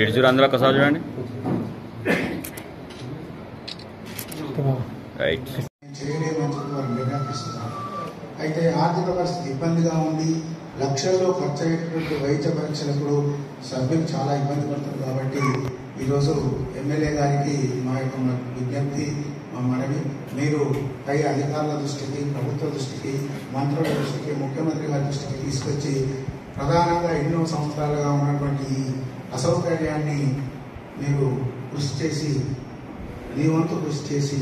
ఇడ్జూరు అందులో ఒకసారి చూడండి. రైట్. అయితే ఆర్థిక పరిస్థితి ఇబ్బందిగా ఉండి లక్షల్లో ఖర్చు అయ్యేటువంటి వైద్య పరీక్షలకు సభ్యులు చాలా ఇబ్బంది పడుతుంది. కాబట్టి ఈరోజు ఎమ్మెల్యే గారికి మా యొక్క విజ్ఞప్తి, మా మనవి, మీరు పై అధికారుల దృష్టికి, ప్రభుత్వ దృష్టికి, మంత్రుల దృష్టికి, ముఖ్యమంత్రి గారి దృష్టికి తీసుకొచ్చి ప్రధానంగా ఎన్నో సంవత్సరాలుగా ఉన్నటువంటి ఈ అసౌకర్యాన్ని మీరు కృషి చేసి, మీ వంతు కృషి చేసి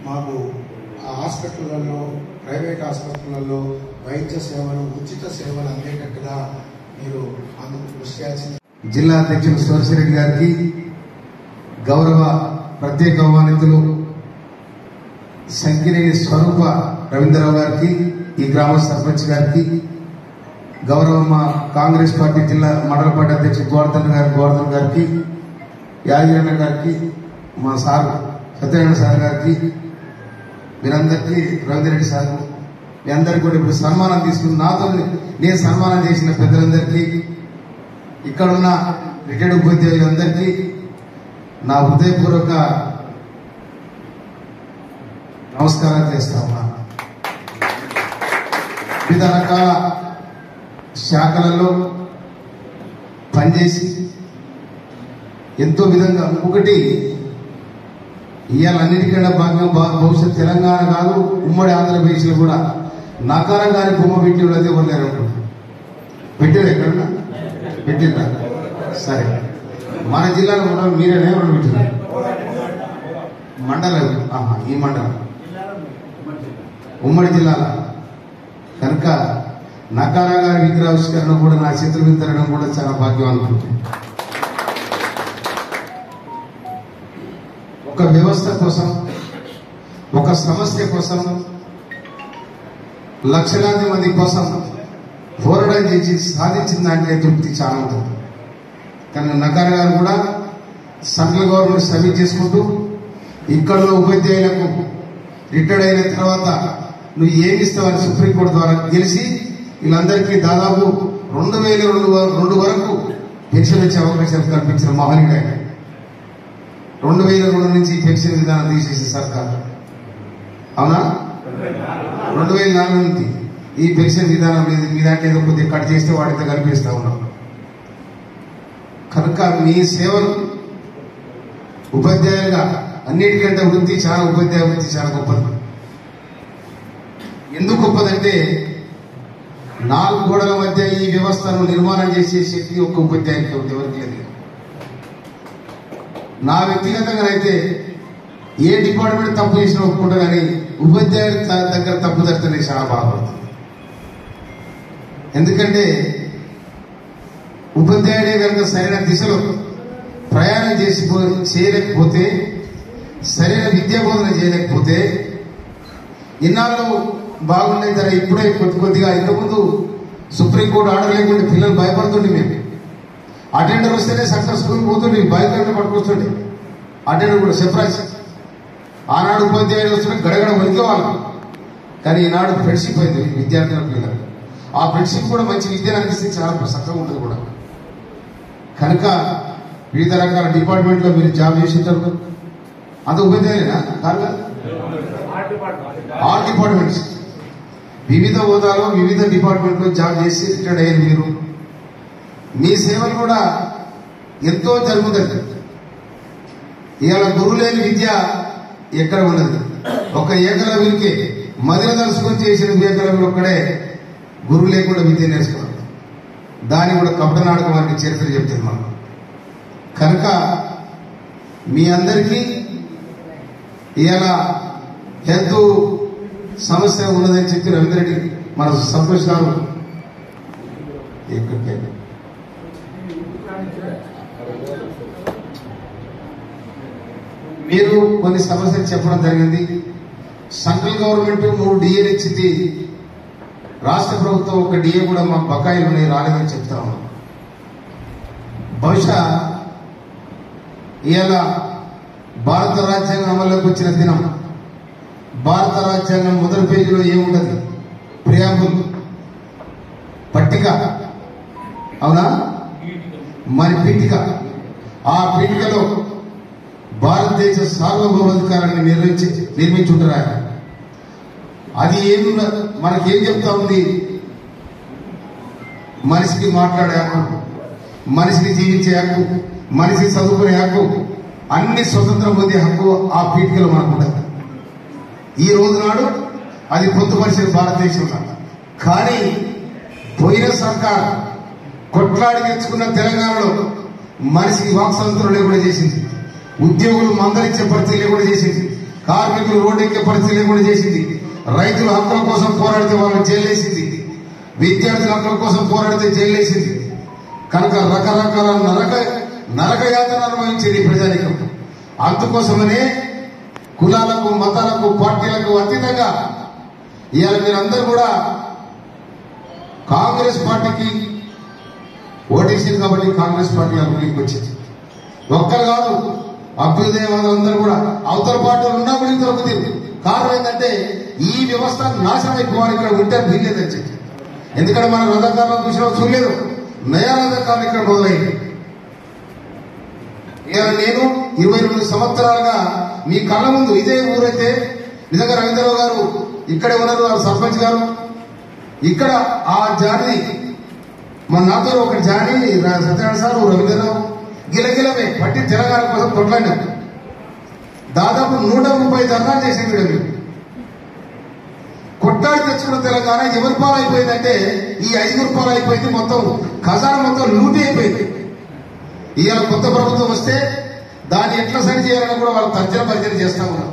మాకు ఆ హాస్పిటళ్లలో, ప్రైవేట్ హాస్పిటళ్లలో వైద్య సేవలు, ఉచిత సేవలు అందేటట్టుగా మీరు అందుకు కృషి చేయాల్సింది. జిల్లా అధ్యక్షులు సురేశ్రెడ్డి గారికి, గౌరవ ప్రత్యేక ఆహ్వానితులు సంకినేని స్వరూప రవీంద్రరావు గారికి, ఈ గ్రామ సర్పంచ్ గారికి, గౌరవ మా కాంగ్రెస్ పార్టీ జిల్లా మండల పార్టీ అధ్యక్షుడు గోవర్ధన్ గారికి, యాదగిరన్న గారికి, మా సార్ సత్యనారాయణ సార్ గారికి, మీరందరికీ, రవీంద్రెడ్డి సార్, మీ అందరికీ కూడా ఇప్పుడు సన్మానం తీసుకుని నాతో నేను సన్మానం చేసిన పెద్దలందరికీ, ఇక్కడున్న రిటైర్డ్ ఉపాధ్యాయులందరికీ నా హృదయపూర్వక నమస్కారం చేస్తా ఉన్నా. వివిధ రకాల శాఖలలో పనిచేసి ఎంతో విధంగా, ఒకటి ఇవాళ అన్నిటికన్నా భాగ్యం భవిష్యత్ తెలంగాణ కాదు, ఉమ్మడి ఆంధ్రప్రదేశ్లో కూడా నకారం గారి బొమ్మ పెట్టి అయితే ఇవ్వలేరు అనుకుంటున్నారు. పెట్టారు ఎక్కడన్నా? పెట్టిందా? సరే, మన జిల్లాలో కూడా మీరేనే ఎవరు పెట్టినారు? మండలం, ఈ మండలం ఉమ్మడి జిల్లాల కనుక నకారా గారి విగ్రహావిష్కరణ కూడా నా చేతుల మీద తిరగడం కూడా చాలా భాగ్యం అనుకుంటుంది. ఒక వ్యవస్థ కోసం, ఒక సమస్య కోసం, లక్షలాది మంది కోసం పోరాటం చేసి సాధించిన దాంట్లో తృప్తి చాలా ఉంటుంది. కానీ నకారా గారు కూడా సెంట్రల్ గవర్నమెంట్ సబ్మిట్ చేసుకుంటూ ఇక్కడ ఉపాధ్యాయులకు రిటైర్డ్ అయిన తర్వాత నువ్వు ఏమి ఇస్తావని సుప్రీంకోర్టు ద్వారా గెలిచి వీళ్ళందరికీ దాదాపు 2002 వరకు పెన్షన్ వచ్చే అవకాశాలు కల్పించిన మహనీయుడు ఆయన. 2002 నుంచి పెన్షన్ విధానం తీసేసి సర్కార్, అవునా? 2004 నుంచి ఈ పెన్షన్ విధానం లేదు, మీ దాంట్లో ఏదో కొద్దిగా కట్ చేస్తే వాటితో కల్పిస్తా ఉన్నాం. కనుక మీ సేవలు ఉపాధ్యాయులుగా అన్నిటికంటే వృత్తి చాలా, ఉపాధ్యాయ వృత్తి చాలా గొప్పది. ఎందుకు గొప్పదంటే 4 గోడల మధ్య ఈ వ్యవస్థను నిర్మాణం చేసే శక్తి ఒక ఉపాధ్యాయునికి ఎవరికి లేదు. నా వ్యక్తిగతంగా అయితే ఏ డిపార్ట్మెంట్ తప్పు చేసినా ఒప్పుకుంటా, కానీ ఉపాధ్యాయుల దగ్గర తప్పు జరిగితే చాలా బాధపడుతుంది. ఎందుకంటే ఉపాధ్యాయుడే కనుక సరైన దిశలో ప్రయాణం చేయలేకపోతే, సరైన విద్యా బోధన చేయలేకపోతే, ఇన్నాళ్ళు బాగుండే ధర ఇప్పుడే కొద్దిగా ఇంతకుముందు సుప్రీంకోర్టు ఆర్డర్ లేకుండా పిల్లలు భయపడుతుండే. మేము అటెండర్ వస్తేనే సక్సెస్ స్కూల్ పోతుండే, బైక్ పట్టుకొస్తుండే అటెండర్ కూడా సెపరేట్. ఆనాడు ఉపాధ్యాయులు వస్తుంటే గడగడ వణికేవాళ్ళం. కానీ ఈనాడు ఫ్రెండ్షిప్ అయింది విద్యార్థుల పిల్లలు. ఆ ఫ్రెండ్షిప్ కూడా మంచి విద్యను అందిస్తే చాలా చక్కగా ఉంటుంది కూడా. కనుక వివిధ రకాల డిపార్ట్మెంట్లో మీరు జాబ్ చేసి ఉంటారు. అంత ఉపాధ్యాయులేనా కాదు? ఆల్ డిపార్ట్మెంట్స్ వివిధ హోదాలో వివిధ డిపార్ట్మెంట్లో జాబ్ చేసి రిటైర్డ్ అయ్యారు మీరు. మీ సేవలు కూడా ఎంతో జరుగుతుంది. ఇవాళ గురువు లేని విద్య ఎక్కడ ఉండదు. ఒక ఏకలవ్యునికే మదిన దర్శనం చేసిన ఏకలవ్యుడు ఒక్కడే గురువు లేకుండా విద్య నేర్చుకున్నాడు. దాన్ని కూడా కపటనాటకం వారికి చరిత్ర చెప్తుంది మనం. కనుక మీ అందరికీ ఇవాళ హెల్త్ సమస్య ఉన్నదని చెప్పి రవీంద్రెడ్డి మన సంతోష్ గారు మీరు కొన్ని సమస్యలు చెప్పడం జరిగింది. సెంట్రల్ గవర్నమెంట్ 3 డిఏలు ఇచ్చింది. రాష్ట్ర ప్రభుత్వం 1 డిఏ కూడా మా బకాయిలు ఉన్నాయి రాలేదని చెప్తా ఉన్నాం. బహుశా ఇవాళ భారత రాజ్యాంగం అమల్లోకి వచ్చిన దినం. భారత రాజ్యాంగం మొదటి పేజీలో ఏముండదు? ప్రియాంబుల్ పట్టిక, అవునా? మరి పీఠిక. ఆ పీఠికలో భారతదేశ సార్వభౌమాధికారాన్ని నిర్మించుంటారా? అది ఏమున్న మనకేం చెప్తా ఉంది? మనిషికి మాట్లాడే హక్కు, మనిషికి జీవించే హక్కు, మనిషి చదువుకునే హక్కు, అన్ని స్వతంత్రం పొందే హక్కు ఆ పీఠికలో మనకు ఉండదు. ఈ రోజు నాడు అది పొందుపరిచిన భారతదేశంలో. కానీ పోయిన సర్కార్ కొట్లాడి తెచ్చుకున్న తెలంగాణలో మనిషికి వాక్ స్వాతంత్రం లేకుండా చేసింది. ఉద్యోగులు మందలించే పరిస్థితి లేకుండా చేసింది. కార్మికులు రోడ్డెక్కే పరిస్థితి లేకుండా చేసింది. రైతుల హక్కుల కోసం పోరాడితే వాళ్ళని జైలేసింది. విద్యార్థుల హక్కుల కోసం పోరాడితే జైలేసింది. కనుక రకరకాల నరకయాతన అనుభవించింది ప్రజానికం. అందుకోసమనే కులాలకు, మతాలకు, పార్టీలకు అతీతంగా ఇవాళ మీరందరూ కూడా కాంగ్రెస్ పార్టీకి ఓటేసింది. కాబట్టి కాంగ్రెస్ పార్టీ అభివృద్ధికి వచ్చింది. ఒక్కరు కాదు, అభ్యుదయవాదులందరూ కూడా అవతల పార్టీలు ఉన్నా కూడా దొరుకుతుంది. కారణం ఏంటంటే ఈ వ్యవస్థ నాశనం అయిపోవాలి. ఇక్కడ ఉంటే వీల్లేదని చెప్పి. ఎందుకంటే మన రథకాలను చూసిన చూడలేదు. నయా రథకాలు ఇక్కడ మొదలైంది. ఇవాళ నేను 22 సంవత్సరాలుగా మీ కళ్ళ ముందు ఇదే ఊరైతే నిజంగా రవీంద్రరావు గారు ఇక్కడే ఉన్నారు, వారు సర్పంచ్ గారు. ఇక్కడ ఆ జాని మన నాతో ఒక జాని సత్యనారాయణ సార్, రవీంద్రరావు గిలగిలమే పట్టి తెలంగాణ కోసం కొట్లాడినారు. దాదాపు 130 ధర్నాలు చేసింది. వీళ్ళు కొట్లాడి తెచ్చుకున్న తెలంగాణ ఎవరి పాలు అయిపోయిందంటే ఈ 5 పాలు అయిపోయింది. మొత్తం ఖజానా మొత్తం లూటీ అయిపోయింది. ఇవాళ కొత్త ప్రభుత్వం వస్తే దాన్ని ఎట్లా సరి చేయాలని కూడా వాళ్ళు తర్జన భర్జన చేస్తా ఉన్నారు.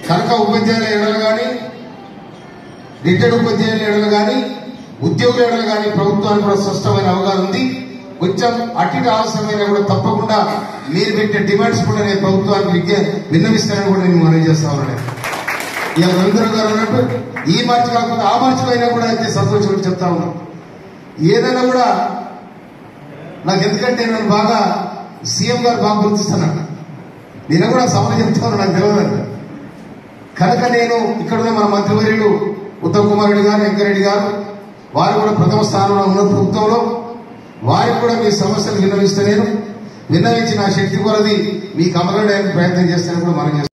కనుక ఉపాధ్యాయుల ఎడలు కానీ, రిటైర్డ్ ఉపాధ్యాయుల ఎడలు కానీ, ఉద్యోగుల ఎడలు కానీ ప్రభుత్వానికి కూడా స్పష్టమైన అవగాహన ఉంది. కొంచెం అటు ఆలస్యమైనా కూడా తప్పకుండా మీరు పెట్టే డిమాండ్స్ కూడా నేను ప్రభుత్వానికి విన్నవిస్తానని కూడా నేను మనవి చేస్తా ఉన్నాను. ఇవాళ రవీంద్ర గారు అన్నట్టు ఈ మార్చి కాకుండా ఆ మార్చిలో అయినా కూడా అయితే సంతోషం చెప్తా ఉన్నాం. ఏదైనా కూడా నాకు ఎందుకంటే నన్ను బాగా సీఎం గారు బాగా గుర్తిస్తున్నాను. నేను కూడా సభలు చెప్తాను, నాకు తెలియదు. కనుక నేను ఇక్కడ ఉన్న మన మంత్రివర్యులు ఉత్తమ్ కుమార్ రెడ్డి గారు, వెంకరెడ్డి గారు, వారు కూడా ప్రథమ స్థానంలో ఉన్న ప్రభుత్వంలో వారికి కూడా మీ సమస్యలు విన్నవిస్తే నేను విన్నవించి నా శక్తి కొలది మీకు అమలడానికి ప్రయత్నం చేస్తానని కూడా మనం చేస్తాం.